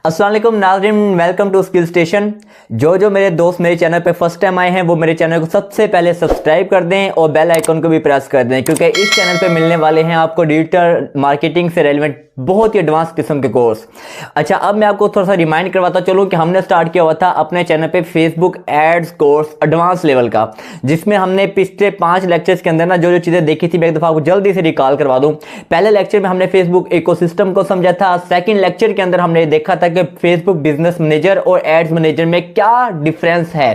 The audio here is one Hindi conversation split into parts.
अस्सलाम वालेकुम नाज़रीन, वेलकम टू स्किल स्टेशन। जो मेरे दोस्त मेरे चैनल पे फर्स्ट टाइम आए हैं वो मेरे चैनल को सबसे पहले सब्सक्राइब कर दें और बेल आइकन को भी प्रेस कर दें, क्योंकि इस चैनल पे मिलने वाले हैं आपको डिजिटल मार्केटिंग से रेलेवेंट बहुत ही एडवांस किस्म के कोर्स। अच्छा, अब मैं आपको थोड़ा सा रिमाइंड करवाता चलूँ कि हमने स्टार्ट किया हुआ था अपने चैनल पे Facebook ads course advance level का, जिसमें हमने पिछले 5 लेक्चर्स के अंदर ना जो चीज़ें देखी थी मैं एक दफ़ा आपको जल्दी से रिकॉल करवा दूँ। पहले लेक्चर में हमने फेसबुक इकोसिस्टम को समझा था। सेकेंड लेक्चर के अंदर हमने देखा था कि फेसबुक बिजनेस मैनेजर और एड्स मैनेजर में क्या डिफरेंस है।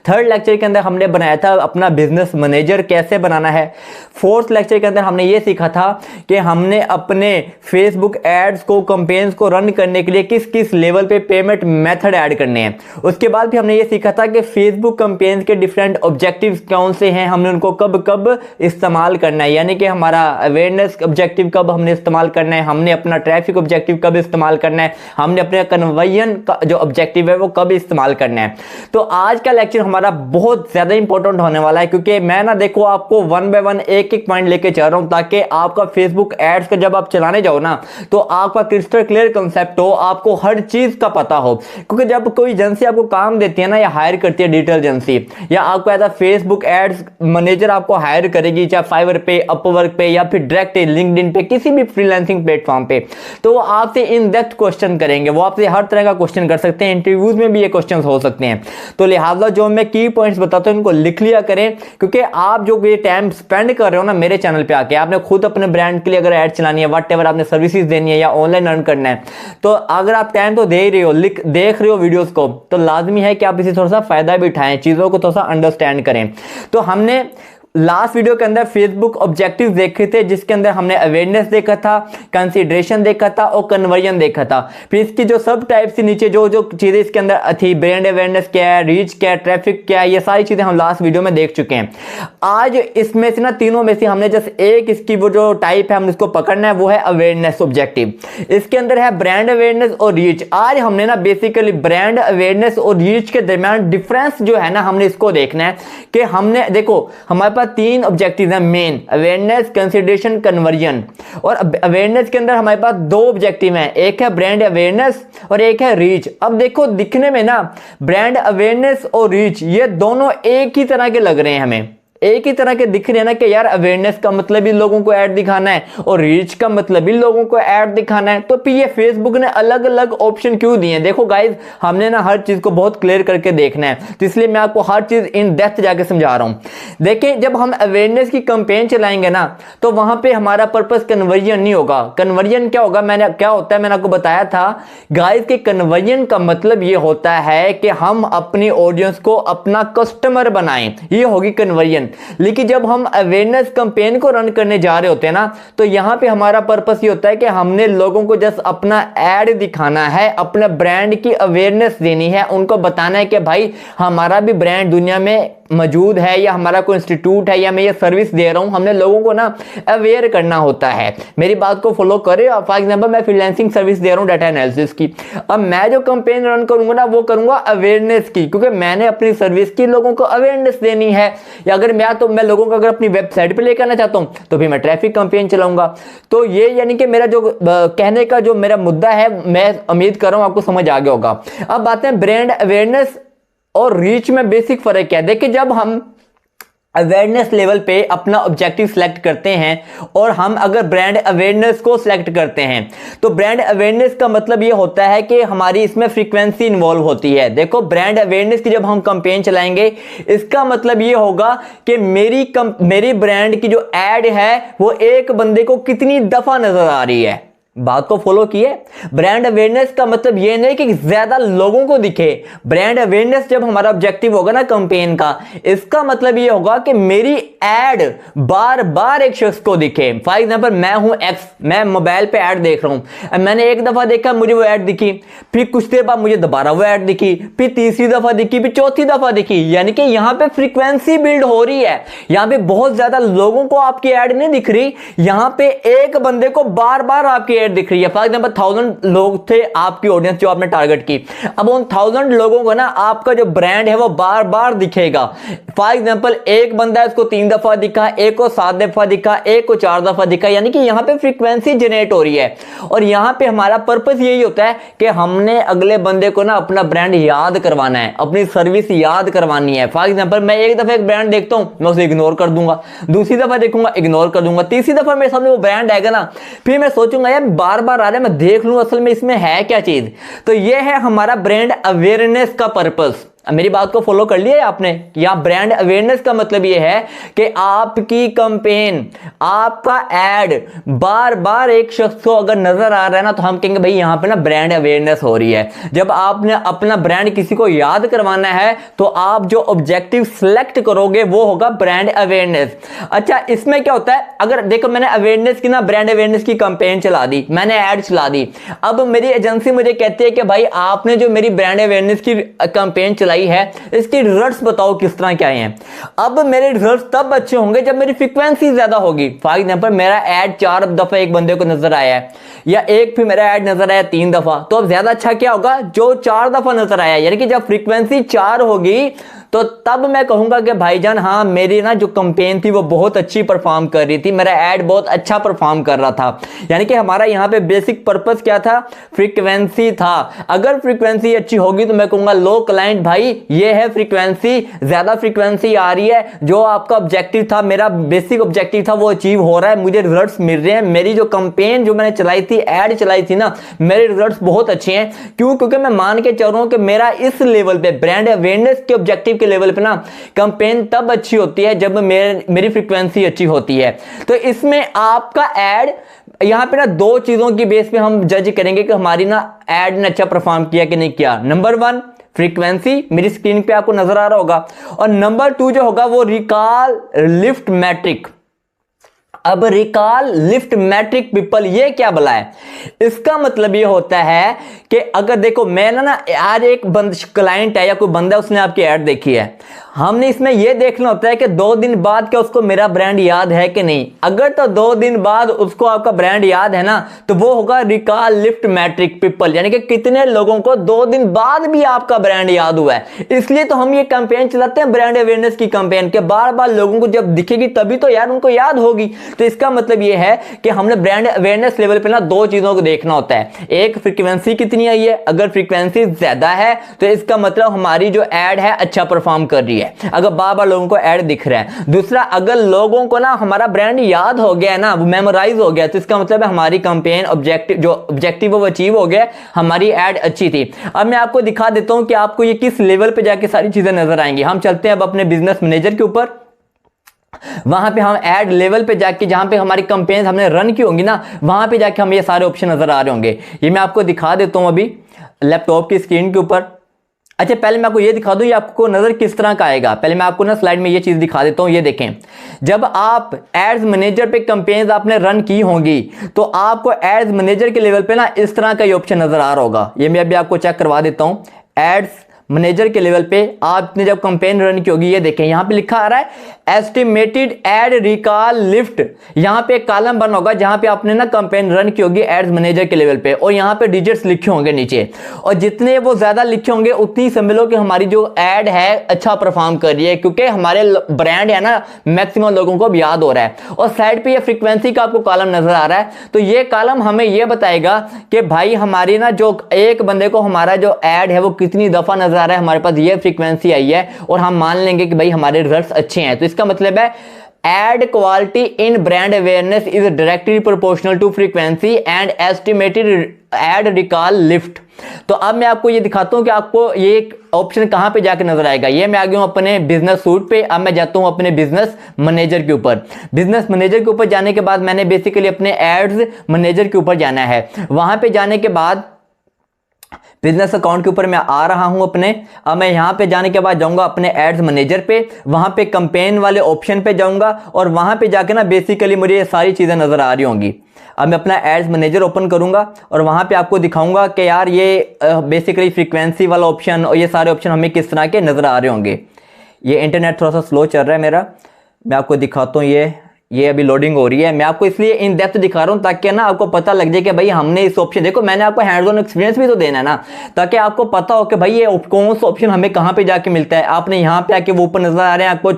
थर्ड लेक्चर के अंदर हमने बनाया था अपना बिजनेस मैनेजर कैसे बनाना है। फोर्थ लेक्चर के अंदर हमने ये सीखा था कि हमने अपने फेसबुक एड्स को कैंपेन्स को रन करने के लिए किस किस लेवल पे पेमेंट मेथड ऐड करने हैं। उसके बाद भी हमने ये सीखा था कि फेसबुक कैंपेन्स के डिफरेंट ऑब्जेक्टिव्स कौन से हैं, हमने उनको कब कब इस्तेमाल करना है, यानी कि हमारा अवेयरनेस ऑब्जेक्टिव कब हमने इस्तेमाल करना है, हमने अपना ट्रैफिक ऑब्जेक्टिव कब इस्तेमाल करना है, हमने अपने कन्वर्जन का जो ऑब्जेक्टिव है वो कब इस्तेमाल करना है। तो आज का लेक्चर हमारा बहुत ज्यादा इंपॉर्टेंट होने वाला है, क्योंकि मैं ना देखो आपको वन बाय वन एक एक पॉइंट लेके चल रहा हूं ताकि आपका फेसबुक एड्स का जब आप चलाने जाओ ना तो आपका क्रिस्टल क्लियर कंसेप्ट हो, आपको हर चीज का पता हो। क्योंकि जब कोई एजेंसी आपको काम देती है ना या हायर करती है डिजिटल एजेंसी, या आपको as a Facebook ads manager आपको हायर करेगी, चाहे फाइवर पे, अपवर्क पे या फिर डायरेक्ट लिंक्डइन पे, किसी भी फ्रीलांसिंग प्लेटफॉर्म पे, तो वो आपसे इन डेप्थ क्वेश्चन करेंगे। वो आपसे हर तरह का क्वेश्चन कर सकते हैं, इंटरव्यूज में भी ये क्वेश्चन हो सकते हैं। तो लिहाजा जो मैं की पॉइंट्स बताता हूं इनको लिख लिया करें, क्योंकि आप जो ये टाइम स्पेंड कर रहे हो ना मेरे चैनल पे आके, आपने खुद अपने ब्रांड के लिए अगर ऐड चलानी है, वट एवर आपने सर्विसेज देनी है या ऑनलाइन अर्न करना है, तो अगर आप टाइम तो दे ही रहे हो, देख रहे हो वीडियोस को, तो लाजमी है कि आप इसे थोड़ा सा फायदा भी उठाएं, चीजों को थोड़ा सा अंडरस्टैंड करें। तो हमने लास्ट वीडियो के अंदर फेसबुक ऑब्जेक्टिव देखे थे, जिसके अंदर हमने अवेयरनेस देखा था, कंसीडरेशन देखा था और कन्वर्जन देखा था। फिर इसकी जो सब टाइप से नीचे जो जो चीजें इसके अंदर थी, ब्रांड अवेयरनेस क्या है, रीच क्या है, ट्रैफिक क्या है, ये सारी चीजें हम लास्ट वीडियो में देख चुके हैं। आज इसमें से ना तीनों में से हमने जस्ट एक इसकी वो जो टाइप है हम इसको पकड़ना है, वो है अवेयरनेस ऑब्जेक्टिव। इसके अंदर है ब्रांड अवेयरनेस और रीच। आज हमने ना बेसिकली ब्रांड अवेयरनेस और रीच के दरमियान डिफरेंस जो है ना हमने इसको देखना है कि हमने देखो हमारे पास 3 ऑब्जेक्टिव हैं मेन, अवेयरनेस, कंसीडरेशन, कन्वर्जन। और अवेयरनेस के अंदर हमारे पास 2 ऑब्जेक्टिव हैं, एक है ब्रांड अवेयरनेस और एक है रीच। अब देखो दिखने में ना ब्रांड अवेयरनेस और रीच ये दोनों एक ही तरह के लग रहे हैं, हमें एक ही तरह के दिख रहे हैं ना कि यार अवेयरनेस का मतलब ही लोगों को ऐड दिखाना है और रीच का मतलब भी लोगों को ऐड दिखाना है। तो फिर ये फेसबुक ने अलग अलग ऑप्शन क्यों दिए हैं? देखो गाइज, हमने ना हर चीज को बहुत क्लियर करके देखना है, तो इसलिए मैं आपको हर चीज इन डेप्थ जाके समझा रहा हूं। देखिए, जब हम अवेयरनेस की कैंपेन चलाएंगे ना तो वहां पर हमारा पर्पस कन्वर्जन नहीं होगा। कन्वर्जन क्या होगा, क्या होता है मैंने आपको बताया था गाइज के कन्वर्जन का मतलब ये होता है कि हम अपनी ऑडियंस को अपना कस्टमर बनाएं, ये होगी कन्वर्जन। लेकिन जब हम अवेयरनेस कैंपेन को रन करने जा रहे होते हैं ना तो यहां पे हमारा पर्पस ये होता है कि हमने लोगों को जस्ट अपना ऐड दिखाना है, अपने ब्रांड की अवेयरनेस देनी है, उनको बताना है कि भाई हमारा भी ब्रांड दुनिया में मौजूद है, या हमारा कोई इंस्टीट्यूट है, या मैं ये सर्विस दे रहा हूं। हमने लोगों को ना अवेयर करना होता है। मेरी बात को फॉलो करें। फॉर एग्जांपल मैं फ्रीलांसिंग सर्विस दे रहा हूं डाटा एनालिसिस की, अब मैं जो कैंपेन रन करूंगा ना वो करूंगा अवेयरनेस की, क्योंकि मैंने अपनी सर्विस की लोगों को अवेयरनेस देनी है। या अगर मैं लोगों को अगर अपनी वेबसाइट पे लेकर आना चाहता हूं तो फिर मैं ट्रैफिक कैंपेन चलाऊंगा। तो ये यानी कि मेरा जो कहने का जो मेरा मुद्दा है, मैं उम्मीद कर रहा हूं आपको समझ आ गया होगा। अब बात है ब्रांड अवेयरनेस और रीच में बेसिक फर्क क्या है। देखिए, जब हम अवेयरनेस लेवल पे अपना ऑब्जेक्टिव सिलेक्ट करते हैं और हम अगर ब्रांड अवेयरनेस को सिलेक्ट करते हैं तो ब्रांड अवेयरनेस का मतलब ये होता है कि हमारी इसमें फ्रीक्वेंसी इन्वॉल्व होती है। देखो, ब्रांड अवेयरनेस की जब हम कैंपेन चलाएंगे इसका मतलब ये होगा कि मेरी ब्रांड की जो एड है वो एक बंदे को कितनी दफा नजर आ रही है। बात को फॉलो किए। ब्रांड अवेयरनेस का मतलब ये नहीं कि ज्यादा लोगों को दिखे। ब्रांड अवेयरनेस जब हमारा ऑब्जेक्टिव होगा ना कैंपेन का, इसका मतलब ये होगा कि मेरी एड बार बार एक शख्स को दिखे। फॉर एग्जांपल मैं हूं एक्स, मैं मोबाइल पे ऐड देख रहा हूं, मैंने एक दफा देखा, मुझे वो ऐड दिखी, फिर कुछ देर बाद मुझे दोबारा वो ऐड दिखी, फिर तीसरी दफा दिखी, फिर चौथी दफा दिखी। यानी कि यहां पे फ्रीक्वेंसी बिल्ड हो रही है। यहां पे बहुत ज्यादा लोगों को आपकी एड नहीं दिख रही, यहां पे एक बंदे को बार बार आपकी एड दिख रही है, फॉर एग्जांपल 1000 लोग थे आपकी ऑडियंस जो आपने टारगेट की, अब उन 1000 लोगों को ना आपका जो ब्रांड है वो बार बार दिखेगा। फॉर एग्जांपल एक बंदा है उसको 3 दफा दिखा, एक को 7 दफा दिखा, एक को 4 दफा दिखा, यानी कि यहां पे फ्रीक्वेंसी जनरेट हो रही है। और यहां पे हमारा पर्पस यही होता है कि हमने अगले बंदे को ना अपना ब्रांड याद करवाना है, अपनी सर्विस याद करवानी है। फॉर एग्जांपल मैं एक दफा एक ब्रांड देखता हूं, मैं उसे इग्नोर कर दूंगा, दूसरी दफा देखूंगा इग्नोर कर दूंगा, तीसरी दफा मेरे सामने वो ब्रांड आएगा ना, फिर मैं सोचूंगा यार बार बार आ रहा है, मैं देख लूं असल में इसमें है क्या चीज। तो ये है हमारा ब्रांड अवेयरनेस का पर्पस। मेरी बात को फॉलो कर लिया आपने। यहां ब्रांड अवेयरनेस का मतलब यह है कि आपकी कैंपेन, आपका एड बार बार एक शख्स को अगर नजर आ रहा है ना, तो हम कहेंगे भाई यहां पे ना ब्रांड अवेयरनेस हो रही है। जब आपने अपना ब्रांड किसी को याद करवाना है तो आप जो ऑब्जेक्टिव सिलेक्ट करोगे वो होगा ब्रांड अवेयरनेस। अच्छा, इसमें क्या होता है, अगर देखो मैंने अवेयरनेस की ना, ब्रांड अवेयरनेस की कैंपेन चला दी, मैंने एड चला दी, अब मेरी एजेंसी मुझे कहती है कि भाई आपने जो मेरी ब्रांड अवेयरनेस की कैंपेन चलाई है इसके रिजल्ट्स बताओ किस तरह के आए हैं। अब मेरे रिजल्ट्स तब अच्छे होंगे जब मेरी फ्रीक्वेंसी ज्यादा होगी। फॉर एग्जांपल मेरा ऐड 4 दफा एक बंदे को नजर आया है, या एक फिर मेरा ऐड नजर आया 3 दफा, तो अब ज्यादा अच्छा क्या होगा, जो 4 दफा नजर आया, यानी कि जब फ्रीक्वेंसी 4 होगी तो तब मैं कहूंगा कि भाईजान हाँ मेरी ना जो कैंपेन थी वो बहुत अच्छी परफॉर्म कर रही थी, मेरा ऐड बहुत अच्छा परफॉर्म कर रहा था। यानी कि हमारा यहां पे बेसिक पर्पस क्या था, फ्रीक्वेंसी था। अगर फ्रीक्वेंसी अच्छी होगी तो मैं कहूंगा लो क्लाइंट भाई ये है फ्रीक्वेंसी, ज्यादा फ्रीक्वेंसी आ रही है, जो आपका ऑब्जेक्टिव था, मेरा बेसिक ऑब्जेक्टिव था वो अचीव हो रहा है, मुझे रिजल्ट्स मिल रहे हैं, मेरी जो कैंपेन जो मैंने चलाई थी, ऐड चलाई थी ना, मेरे रिजल्ट्स बहुत अच्छे हैं। क्यों? क्योंकि मैं मान के चल रहा हूं कि मेरा इस लेवल पे ब्रांड अवेयरनेस के ऑब्जेक्टिव के लेवल पे ना कैंपेन तब अच्छी होती है जब मेरी फ्रीक्वेंसी अच्छी होती है। तो इसमें आपका ऐड यहां पे ना 2 चीजों की बेस पे हम जज करेंगे कि हमारी ना ऐड ने अच्छा परफॉर्म किया कि नहीं किया। नंबर 1 फ्रीक्वेंसी, मेरी स्क्रीन पे आपको नजर आ रहा होगा, और नंबर 2 जो होगा वो रिकॉल लिफ्ट मैट्रिक। अब रिकॉल लिफ्ट मैट्रिक पीपल ये क्या भला है, इसका मतलब ये होता है कि अगर देखो मैं ना आज एक क्लाइंट है या कोई बंदा उसने आपकी ऐड देखी है, हमने इसमें यह देखना होता है कि 2 दिन बाद क्या उसको मेरा ब्रांड याद है कि नहीं। अगर तो 2 दिन बाद उसको आपका ब्रांड याद है ना, तो वो होगा रिकॉल लिफ्ट मैट्रिक पीपल, यानी कि कितने लोगों को 2 दिन बाद भी आपका ब्रांड याद हुआ है। इसलिए तो हम ये कैंपेन चलाते हैं ब्रांड अवेयरनेस की कैंपेन, के बार बार लोगों को जब दिखेगी तभी तो यार उनको याद होगी। तो इसका मतलब यह है कि हमने ब्रांड अवेयरनेस लेवल पे ना 2 चीजों को देखना होता है, एक फ्रीक्वेंसी कितनी आई है, अगर फ्रीक्वेंसी ज्यादा है तो इसका मतलब हमारी जो एड है अच्छा परफॉर्म कर रही है, अगर बार बार लोगों को ऐड दिख रहा है। दूसरा, अगर लोगों को ना हमारा ब्रांड याद हो गया है ना, मेमोराइज हो गया, तो इसका मतलब है हमारी कैंपेन ऑब्जेक्टिव वो अचीव हो गया, हमारी ऐड अच्छी थी। अब मैं आपको दिखा देता हूं कि आपको ये किस लेवल पे जाके सारी चीजें नजर आएंगी। हम चलते हैं अब अपने बिजनेस मैनेजर के ऊपर, वहां पे हम ऐड लेवल पे जाके जहां पे हमारी कैंपेन हमने रन की होंगी ना, वहां पे जाके हम ये सारे ऑप्शन नजर आ रहे होंगे। ये मैं आपको दिखा देता हूं अभी लैपटॉप की स्क्रीन के ऊपर। अच्छा, पहले मैं आपको ये दिखा दूं ये आपको नजर किस तरह का आएगा। पहले मैं आपको ना स्लाइड में ये चीज दिखा देता हूं, ये देखें। जब आप एड्स मैनेजर पे कैंपेन्स आपने रन की होंगी तो आपको एड्स मैनेजर के लेवल पे ना इस तरह का ये ऑप्शन नजर आ रहा होगा। ये मैं अभी आपको चेक करवा देता हूं। एड्स मैनेजर के लेवल पे आपने जब कैंपेन रन की होगी, ये देखें यहां पे लिखा आ रहा है एस्टिमेटेड एड रिकॉल लिफ्ट। यहां पे एक कॉलम बना होगा जहां पे आपने ना कैंपेन रन की होगी एड्स मैनेजर के लेवल पे, और यहां पे डिजिट्स लिखे होंगे नीचे, और जितने वो ज्यादा लिखे होंगे उतनी समझ लो कि हमारी जो एड है अच्छा परफॉर्म कर रही है, क्योंकि हमारे ब्रांड है ना मैक्सिमम लोगों को याद हो रहा है। और साइड पे ये फ्रीक्वेंसी का आपको कॉलम नजर आ रहा है, तो ये कॉलम हमें ये बताएगा कि भाई हमारी ना जो एक बंदे को हमारा जो एड है वो कितनी दफा नजर आ रहा है, हमारे पास ये फ्रीक्वेंसी आई है, और हम मान लेंगे कि भाई हमारे रिजल्ट्स अच्छे हैं। तो इसका मतलब है ad quality in brand awareness is directly proportional to frequency and estimated ad recall lift. तो अब मैं आपको ये दिखाता हूं कि आपको ये ऑप्शन कहां पे जाके नजर आएगा। ये मैं आ गया हूं अपने बिजनेस सूट पे। अब मैं जाता हूं अपने बिजनेस मैनेजर के ऊपर। बिजनेस मैनेजर के ऊपर जाने के बाद मैंने बेसिकली अपने एड्स मैनेजर के ऊपर जाना है। वहां पे जाने के बाद बिजनेस अकाउंट के ऊपर मैं आ रहा हूं अपने। अब मैं यहां पे जाने के बाद जाऊंगा अपने एड्स मैनेजर पे, वहां पे कैंपेन वाले ऑप्शन पे जाऊंगा, और वहां पे जाके ना बेसिकली मुझे ये सारी चीजें नजर आ रही होंगी। अब मैं अपना एड्स मैनेजर ओपन करूंगा और वहां पे आपको दिखाऊंगा कि यार ये बेसिकली फ्रीक्वेंसी वाला ऑप्शन और ये सारे ऑप्शन हमें किस तरह के नजर आ रहे होंगे। ये इंटरनेट थोड़ा सा स्लो चल रहा है मेरा, मैं आपको दिखाता हूँ। ये अभी लोडिंग हो रही है। मैं आपको इसलिए इन डेप्थ दिखा रहा हूं ताकि ना आपको पता लग जाए कि भाई हमने इस ऑप्शन, देखो मैंने आपको हैंड्स ऑन एक्सपीरियंस भी तो देना है ना, ताकि आपको पता हो कि भाई ये कौन सा ऑप्शन हमें कहां पे जाके मिलता है। आपने यहां पे आके वो ऊपर नजर आ रहे हैं आपको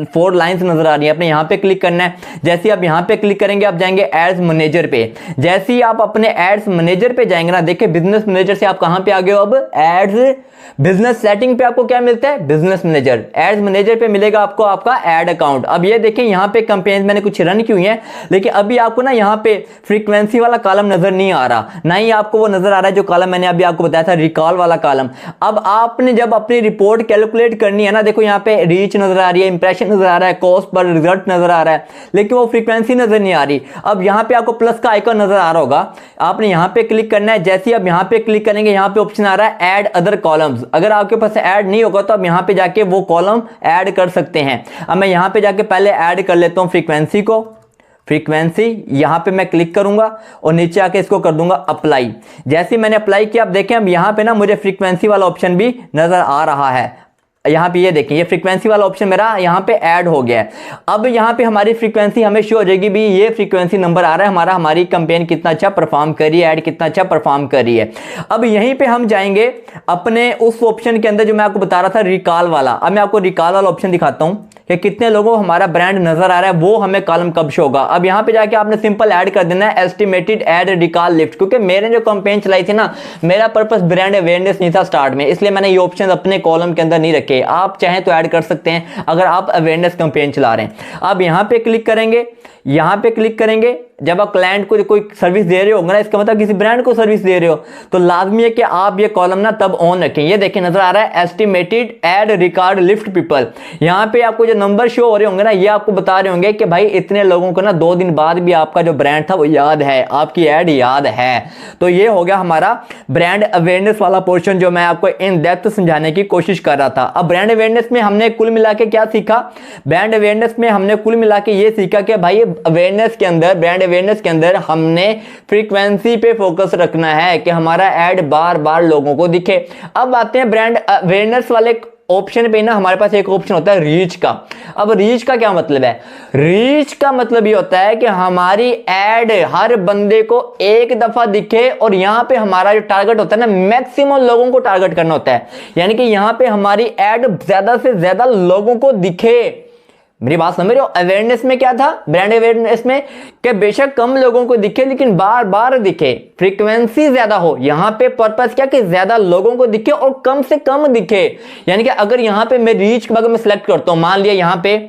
4 लाइंस नजर आ रही है, आपने यहां पे क्लिक करना है। जैसे आप यहां पे क्लिक करेंगे आप जाएंगे एड्स मैनेजर पे। जैसे ही आप अपने एड्स मैनेजर पे जाएंगे ना, देखिए बिजनेस मैनेजर से आप कहां पे आ गए हो, अब एड्स बिजनेस सेटिंग पे आपको क्या मिलता है, बिजनेस मैनेजर। एड्स मैनेजर पे मिलेगा आपको आपका एड अकाउंट। अब ये देखें यहां पे कैंपेन मैंने कुछ रन की हुई है, लेकिन अभी आपको ना यहां पे फ्रीक्वेंसी वाला कॉलम नजर नहीं आ रहा, ना ही आपको वो नजर आ रहा है जो कॉलम मैंने अभी आपको बताया था, रिकॉल वाला कॉलम। अब आपने जब अपनी रिपोर्ट कैलकुलेट करनी है ना, देखो यहां पे रीच नजर आ रही है, इंप्रेशन नजर आ रहा है, कॉस्ट पर रिजल्ट नजर आ रहा है, लेकिन वो फ्रीक्वेंसी नजर नहीं आ रही। अब यहां पे आपको प्लस का आइकन नजर आ रहा होगा, आपने यहां पे क्लिक करना है। जैसे ही आप यहां पे क्लिक करेंगे यहां पे ऑप्शन आ रहा है ऐड अदर कॉलम्स। अगर आपके पास ऐड नहीं होगा तो आप यहां पे जाके वो कॉलम ऐड कर सकते हैं। अब मैं यहां पे जाके पहले ऐड कर लेता हूं फ्रीक्वेंसी को। फ्रीक्वेंसी यहां पे मैं क्लिक करूंगा और नीचे आके इसको कर दूंगा अप्लाई। जैसे मैंने अप्लाई किया, आप देखें अब यहां पे ना मुझे फ्रीक्वेंसी वाला ऑप्शन भी नजर आ रहा है। यहाँ पे ये देखिए ये फ्रीक्वेंसी वाला ऑप्शन मेरा यहाँ पे ऐड हो गया है। अब यहाँ पे हमारी फ्रीक्वेंसी हमें शो हो जाएगी भी, ये फ्रीक्वेंसी नंबर आ रहा है हमारा, हमारी कैंपेन कितना अच्छा परफॉर्म कर रही है, ऐड कितना अच्छा परफॉर्म कर रही है। अब यहीं पे हम जाएंगे अपने उस ऑप्शन के अंदर जो मैं आपको बता रहा था रिकॉल वाला। अब मैं आपको रिकॉल वाला ऑप्शन दिखाता हूँ कि कितने लोगों को हमारा ब्रांड नजर आ रहा है, वो हमें कॉलम कब शो होगा। अब यहां पे जाके आपने सिंपल ऐड कर देना है एस्टिमेटेड ऐड रिकॉल लिफ्ट, क्योंकि मैंने जो कैंपेन चलाई थी ना, मेरा पर्पस ब्रांड अवेयरनेस नहीं था स्टार्ट में, इसलिए मैंने ये ऑप्शन अपने कॉलम के अंदर नहीं रखे। आप चाहें तो ऐड कर सकते हैं अगर आप अवेयरनेस कैंपेन चला रहे हैं। अब यहां पे क्लिक करेंगे, यहां पे क्लिक करेंगे, जब आप क्लाइंट को कोई सर्विस दे रहे होंगे ना, इसका मतलब किसी ब्रांड को सर्विस दे रहे हो, तो लाजमी है कि आप ये कॉलम ना तब ऑन रखें। ये देखिए नजर आ रहा है estimated add record lift people. यहां पे आपको जो नंबर शो हो रहे होंगे ना, ये आपको बता रहे होंगे कि भाई इतने लोगों को ना 2 दिन बाद भी आपका जो ब्रांड था वो याद है, आपकी ऐड याद है। तो ये हो गया हमारा ब्रांड अवेयरनेस वाला पोर्शन जो मैं आपको इन डेप्थ समझाने की कोशिश कर रहा था। अब ब्रांड अवेयरनेस में हमने कुल मिला के क्या सीखा, ब्रांड अवेयरनेस में हमने कुल मिला के ये सीखा कि भाई अवेयरनेस के अंदर, ब्रांड अवेयरनेस के अंदर हमने फ्रीक्वेंसी पे फोकस रखना है कि हमारा ऐड बार बार लोगों को दिखे। अब आते हैं ब्रांड अवेयरनेस वाले ऑप्शन पे ना, हमारे पास एक ऑप्शन होता है रीच का। अब रीच का क्या मतलब है, रीच का मतलब ये होता है कि हमारी ऐड हर बंदे को एक दफा दिखे, और यहां पे हमारा जो टारगेट होता है ना, मैक्सिमम लोगों को टारगेट करना होता है, यानी कि यहां पे हमारी ऐड ज्यादा से ज्यादा लोगों को दिखे। मेरी बात समझ रहे हो, अवेयरनेस में क्या था, ब्रांड अवेयरनेस में कि बेशक कम लोगों को दिखे लेकिन बार बार दिखे, फ्रीक्वेंसी ज्यादा हो। यहां पे पर्पस क्या कि ज्यादा लोगों को दिखे और कम से कम दिखे। यानी कि अगर यहां पे मैं रीच के बारे में सिलेक्ट करता हूं, मान लिया यहां पे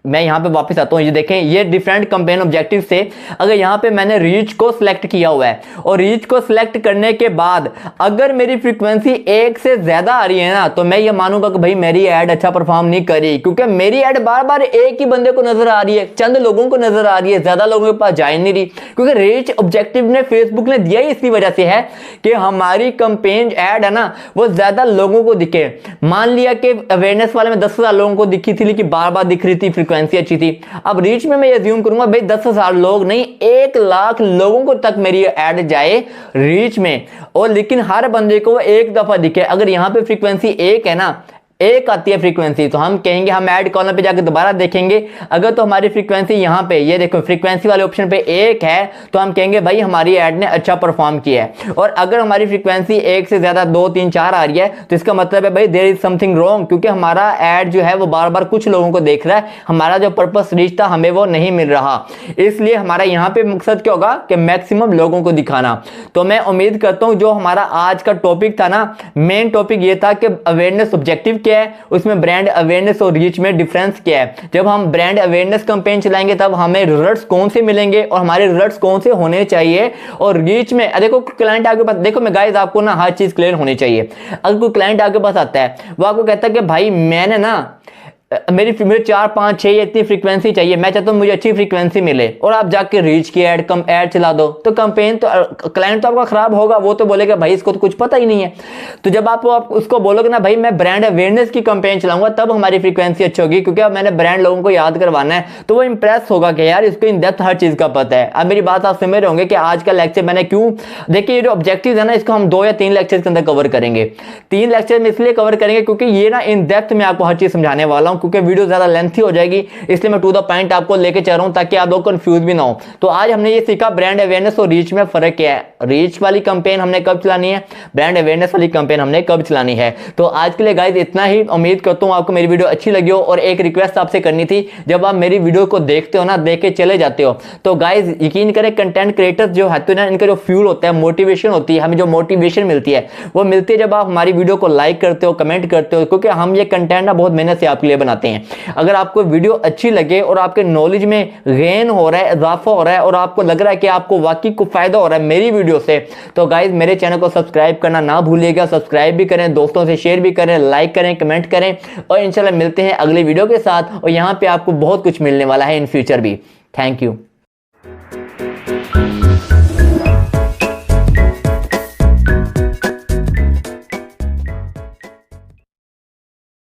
मैं यहां पे वापस आता हूं, ये देखें ये डिफरेंट कैंपेन ऑब्जेक्टिव से अगर यहां पे मैंने रीच को सिलेक्ट किया हुआ है, और रीच को सिलेक्ट करने के बाद अगर मेरी फ्रीक्वेंसी 1 से ज्यादा आ रही है ना, तो मैं ये मानूंगा कि भाई मेरी ऐड अच्छा परफॉर्म नहीं करी, क्योंकि मेरी ऐड बार बार एक ही बंदे को नजर आ रही है, चंद लोगों को नजर आ रही है, ज्यादा लोगों के पास जा नहीं रही। क्योंकि रीच ऑब्जेक्टिव ने फेसबुक ने दिया ही इसी वजह से है कि हमारी कैंपेन ऐड है ना वो ज्यादा लोगों को दिखे। मान लिया कि अवेयरनेस वाले में 10,000 लोगों को दिखी थी लेकिन बार बार दिख रही थी, फ्रीक्वेंसी अच्छी थी। अब रीच में मैं अज्यूम करूंगा भाई 10,000 लोग नहीं, 1 लाख लोगों को तक मेरी ऐड जाए रीच में, और लेकिन हर बंदे को एक दफा दिखे। अगर यहां पे फ्रीक्वेंसी 1 है ना, 1 आती है फ्रीक्वेंसी, तो हम कहेंगे, हम ऐड कॉलम पे जाकर दोबारा देखेंगे, अगर तो हमारी फ्रीक्वेंसी यहां पे ये देखो फ्रीक्वेंसी वाले ऑप्शन पे 1 है, तो हम कहेंगे भाई हमारी ऐड ने अच्छा परफॉर्म किया है। और अगर हमारी फ्रीक्वेंसी 1 से ज्यादा 2, 3, 4 आ रही है, तो इसका मतलब है भाई देयर इज समथिंग रॉन्ग, क्योंकि हमारा ऐड जो है वो बार बार कुछ लोगों को देख रहा है, हमारा जो पर्पस रीच था हमें वो नहीं मिल रहा। इसलिए हमारा यहाँ पे मकसद क्या होगा कि मैक्सिमम लोगों को दिखाना। तो मैं उम्मीद करता हूं जो हमारा आज का टॉपिक था ना, मेन टॉपिक ये था कि अवेयरनेस ऑब्जेक्टिव क्या है, उसमें ब्रांड अवेयरनेस और रीच में डिफरेंस क्या है। जब हम ब्रांड अवेयरनेस कैंपेन चलाएंगे तब हमें रिजल्ट्स कौन से मिलेंगे और हमारे रिजल्ट्स कौन से होने चाहिए। और रीच में देखो क्लाइंट आपके पास, देखो मैं गाइस आपको ना हर चीज क्लियर होनी चाहिए। अगर कोई क्लाइंट आपके पास आता है, वो आपको कहता है कि भाई मैंने ना मेरे 4, 5, 6 इतनी फ्रीक्वेंसी चाहिए, मैं चाहता हूं मुझे अच्छी फ्रीक्वेंसी मिले, और आप जाके रीच की ऐड चला दो, तो कैंपेन तो क्लाइंट तो आपका खराब होगा, वो तो बोलेगा भाई इसको तो कुछ पता ही नहीं है। तो जब आप उसको बोलोगे ना भाई मैं ब्रांड अवेयरनेस की कैंपेन चलाऊंगा, तब हमारी फ्रीक्वेंसी अच्छी होगी, क्योंकि अब मैंने ब्रांड लोगों को याद करवाना है, तो वो इंप्रेस होगा कि यार इसको इन डेप्थ हर चीज का पता है। अब मेरी बात आप समझ रहे होंगे कि आज का लेक्चर मैंने क्यों, देखिए ये जो ऑब्जेक्टिव है ना, इसको हम 2 या 3 लेक्चर के अंदर कवर करेंगे। 3 लेक्चर में इसलिए कवर करेंगे क्योंकि ये ना इन डेप्थ में आपको हर चीज समझाने वाला हूं क्योंकि वीडियो ज़्यादा लेंथी हो जाएगी, इसलिए मैं टू द पॉइंट आपको लेके चल रहा हूँ ताकि आप लोग कंफ्यूज भी ना हो। तो आज हमने ये सीखा ब्रांड अवेयरनेस और रीच में फ़र्क क्या है, रीच वाली कंपेन हमने कब चलानी है, ब्रांड अवेयरनेस वाली कंपेन हमने कब चलानी है। तो आज के लिए गाइस इतना ही। उम्मीद करता हूँ आपको मेरी वीडियो अच्छी लगी हो। और एक रिक्वेस्ट आपसे करनी थी, जब आप मेरी वीडियो को देखते हो ना, देख के चले जाते हो, तो गाइस यकीन करें कंटेंट क्रिएटर्स जो है ना, इनका जो फ्यूल होता है, मोटिवेशन होती है, हमें जो मोटिवेशन मिलती है वो मिलती है जब आप हमारी वीडियो को लाइक करते हो, कमेंट करते हो, क्योंकि हम ये कंटेंट ना बहुत मेहनत से आपके लिए बनाते हैं। अगर आपको वीडियो अच्छी लगे और आपके नॉलेज में गेन हो रहा है, इजाफा हो रहा है और आपको लग रहा है कि आपको वाकई को फायदा हो रहा है मेरी वीडियो से, तो गाइस मेरे चैनल को सब्सक्राइब करना ना भूलिएगा। सब्सक्राइब भी करें, दोस्तों से शेयर भी करें, लाइक करें, कमेंट करें और इंशाल्लाह मिलते हैं अगली वीडियो के साथ। और यहाँ पे आपको बहुत कुछ मिलने वाला है इन फ्यूचर भी। Thank you.